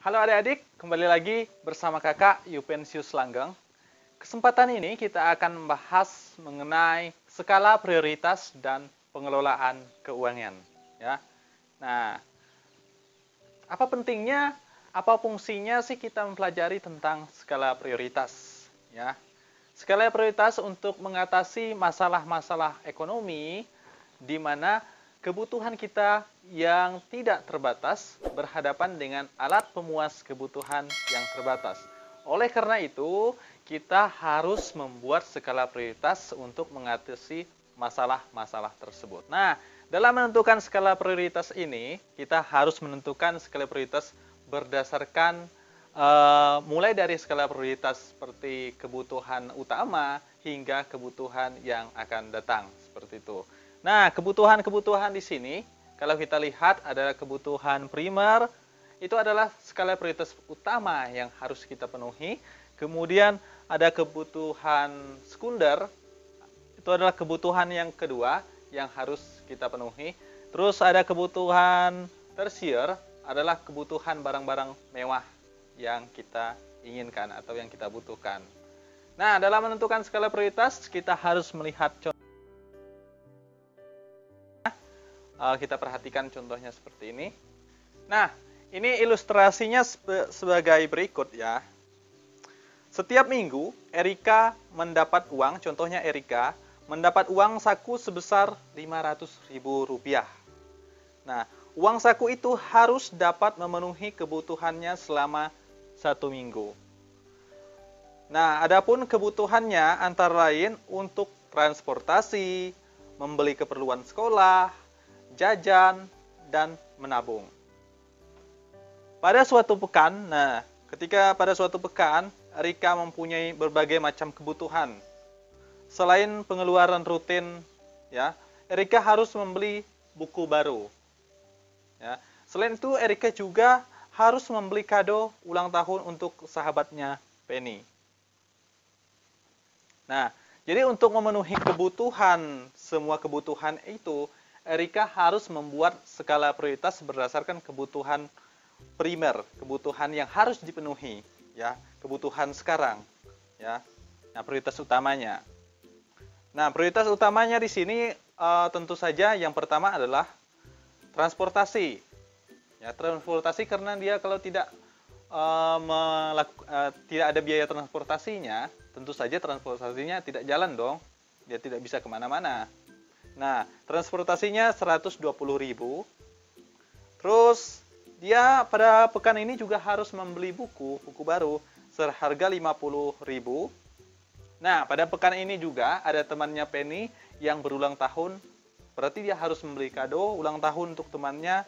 Halo adik-adik, kembali lagi bersama kakak Yupensius Langgeng. Kesempatan ini kita akan membahas mengenai skala prioritas dan pengelolaan keuangan. Ya. Nah, apa pentingnya, apa fungsinya sih kita mempelajari tentang skala prioritas? Ya. Skala prioritas untuk mengatasi masalah-masalah ekonomi di mana kebutuhan kita yang tidak terbatas berhadapan dengan alat pemuas kebutuhan yang terbatas. Oleh karena itu, kita harus membuat skala prioritas untuk mengatasi masalah-masalah tersebut. Nah, dalam menentukan skala prioritas ini, kita harus menentukan skala prioritas berdasarkan mulai dari skala prioritas seperti kebutuhan utama hingga kebutuhan yang akan datang, seperti itu. Nah, kebutuhan-kebutuhan di sini, kalau kita lihat adalah kebutuhan primer, itu adalah skala prioritas utama yang harus kita penuhi. Kemudian ada kebutuhan sekunder, itu adalah kebutuhan yang kedua yang harus kita penuhi. Terus ada kebutuhan tersier, adalah kebutuhan barang-barang mewah yang kita inginkan atau yang kita butuhkan. Nah, dalam menentukan skala prioritas, kita harus melihat contoh. Kita perhatikan contohnya seperti ini. Nah, ini ilustrasinya sebagai berikut ya. Setiap minggu, Erika mendapat uang, contohnya Erika, mendapat uang saku sebesar Rp500.000. Nah, uang saku itu harus dapat memenuhi kebutuhannya selama 1 minggu. Nah, adapun kebutuhannya antara lain untuk transportasi, membeli keperluan sekolah, jajan, dan menabung. Pada suatu pekan, ketika pada suatu pekan, Rika mempunyai berbagai macam kebutuhan. Selain pengeluaran rutin, ya, Erika harus membeli buku baru. Ya. Selain itu, Erika juga harus membeli kado ulang tahun untuk sahabatnya Penny. Nah, jadi untuk memenuhi kebutuhan, semua kebutuhan itu, Erika harus membuat skala prioritas berdasarkan kebutuhan primer, kebutuhan yang harus dipenuhi, ya, kebutuhan sekarang, ya. Nah, prioritas utamanya. Nah, prioritas utamanya di sini tentu saja yang pertama adalah transportasi. Ya, transportasi karena dia kalau tidak tidak ada biaya transportasinya, tentu saja transportasinya tidak jalan dong. Dia tidak bisa kemana-mana. Nah, transportasinya 120.000. Terus dia pada pekan ini juga harus membeli buku baru seharga 50.000. Nah, pada pekan ini juga ada temannya Penny yang berulang tahun. Berarti dia harus membeli kado ulang tahun untuk temannya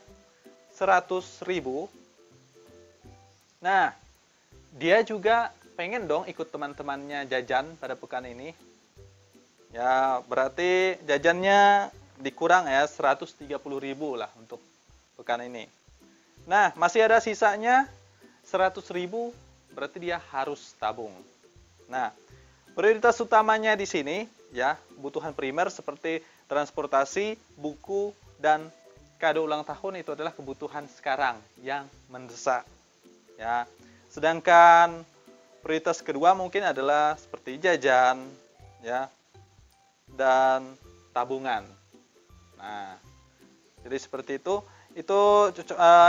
100.000. Nah, dia juga pengen dong ikut teman-temannya jajan pada pekan ini. Ya, berarti jajannya dikurang ya 130.000 lah untuk pekan ini. Nah, masih ada sisanya 100.000, berarti dia harus tabung. Nah, prioritas utamanya di sini ya, kebutuhan primer seperti transportasi, buku, dan kado ulang tahun itu adalah kebutuhan sekarang yang mendesak. Ya. Sedangkan prioritas kedua mungkin adalah seperti jajan, ya, dan tabungan. Nah, jadi seperti itu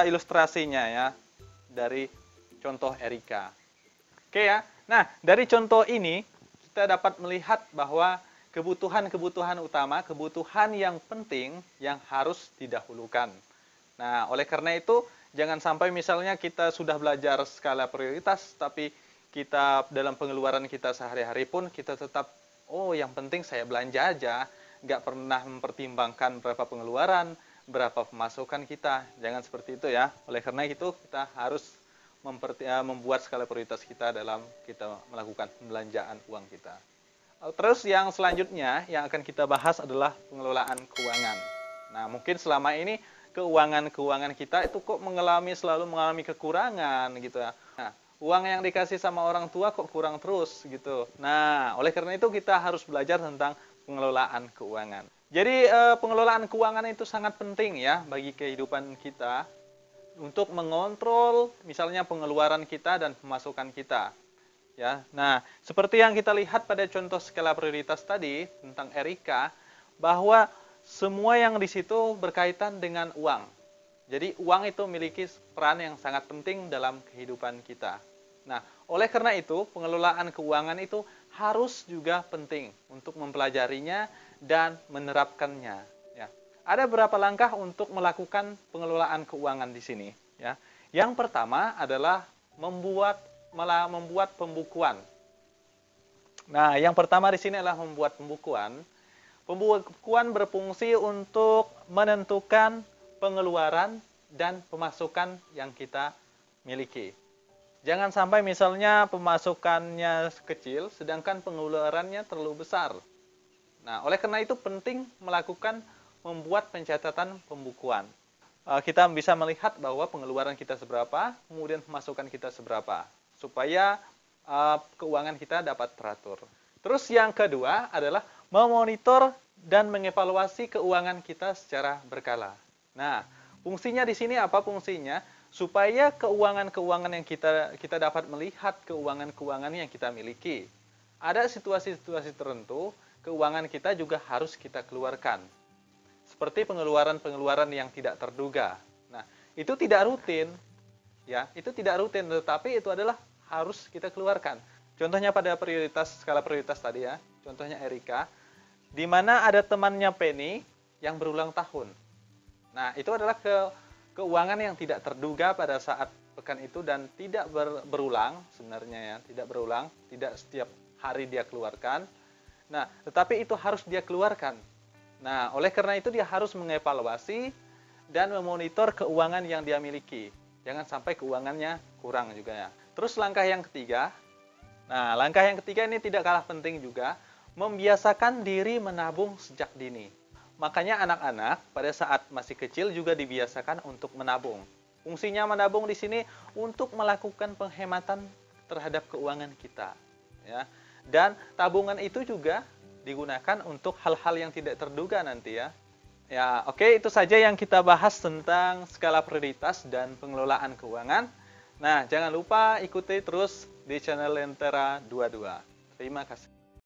ilustrasinya ya dari contoh Erika. Oke ya. Nah, dari contoh ini kita dapat melihat bahwa kebutuhan-kebutuhan utama, kebutuhan yang penting yang harus didahulukan. Nah, oleh karena itu, jangan sampai misalnya kita sudah belajar skala prioritas, tapi kita dalam pengeluaran kita sehari-hari pun kita tetap, oh yang penting saya belanja aja, nggak pernah mempertimbangkan berapa pengeluaran, berapa pemasukan kita. Jangan seperti itu ya. Oleh karena itu, kita harus membuat skala prioritas kita dalam kita melakukan pembelanjaan uang kita. Terus yang selanjutnya yang akan kita bahas adalah pengelolaan keuangan. Nah, mungkin selama ini keuangan kita itu kok selalu mengalami kekurangan gitu ya. Nah, uang yang dikasih sama orang tua kok kurang terus gitu. Nah, oleh karena itu kita harus belajar tentang pengelolaan keuangan. Jadi pengelolaan keuangan itu sangat penting ya bagi kehidupan kita. untuk mengontrol misalnya pengeluaran kita dan pemasukan kita. Ya. Nah, seperti yang kita lihat pada contoh skala prioritas tadi tentang Erika, bahwa semua yang di situ berkaitan dengan uang. Jadi uang itu memiliki peran yang sangat penting dalam kehidupan kita. Nah, oleh karena itu pengelolaan keuangan itu harus juga penting untuk mempelajarinya dan menerapkannya. Ya. Ada beberapa langkah untuk melakukan pengelolaan keuangan di sini. Ya. Yang pertama adalah membuat pembukuan. Nah, yang pertama di sini adalah membuat pembukuan. Pembukuan berfungsi untuk menentukan pengeluaran dan pemasukan yang kita miliki. Jangan sampai misalnya pemasukannya kecil, sedangkan pengeluarannya terlalu besar. Nah, oleh karena itu penting membuat pencatatan pembukuan. Kita bisa melihat bahwa pengeluaran kita seberapa, kemudian pemasukan kita seberapa, supaya keuangan kita dapat teratur. Terus yang kedua adalah memonitor dan mengevaluasi keuangan kita secara berkala. Nah, fungsinya di sini apa fungsinya? Supaya keuangan-keuangan yang kita dapat melihat keuangan-keuangan yang kita miliki. Ada situasi-situasi tertentu, keuangan kita juga harus kita keluarkan. Seperti pengeluaran-pengeluaran yang tidak terduga. Nah, itu tidak rutin. Ya, itu tidak rutin, tetapi itu adalah harus kita keluarkan. Contohnya pada skala prioritas tadi ya, contohnya Erika, di mana ada temannya Penny yang berulang tahun. Nah, itu adalah keuangan yang tidak terduga pada saat pekan itu dan tidak berulang sebenarnya ya, tidak berulang, tidak setiap hari dia keluarkan. Nah, tetapi itu harus dia keluarkan. Nah, oleh karena itu dia harus mengevaluasi dan memonitor keuangan yang dia miliki. Jangan sampai keuangannya kurang juga ya. Terus langkah yang ketiga. Nah, langkah yang ketiga ini tidak kalah penting juga, membiasakan diri menabung sejak dini. Makanya anak-anak pada saat masih kecil juga dibiasakan untuk menabung. Fungsinya menabung di sini untuk melakukan penghematan terhadap keuangan kita, ya. Dan tabungan itu juga digunakan untuk hal-hal yang tidak terduga nanti ya. Ya, oke, itu saja yang kita bahas tentang skala prioritas dan pengelolaan keuangan. Nah, jangan lupa ikuti terus di channel Lentera 22. Terima kasih.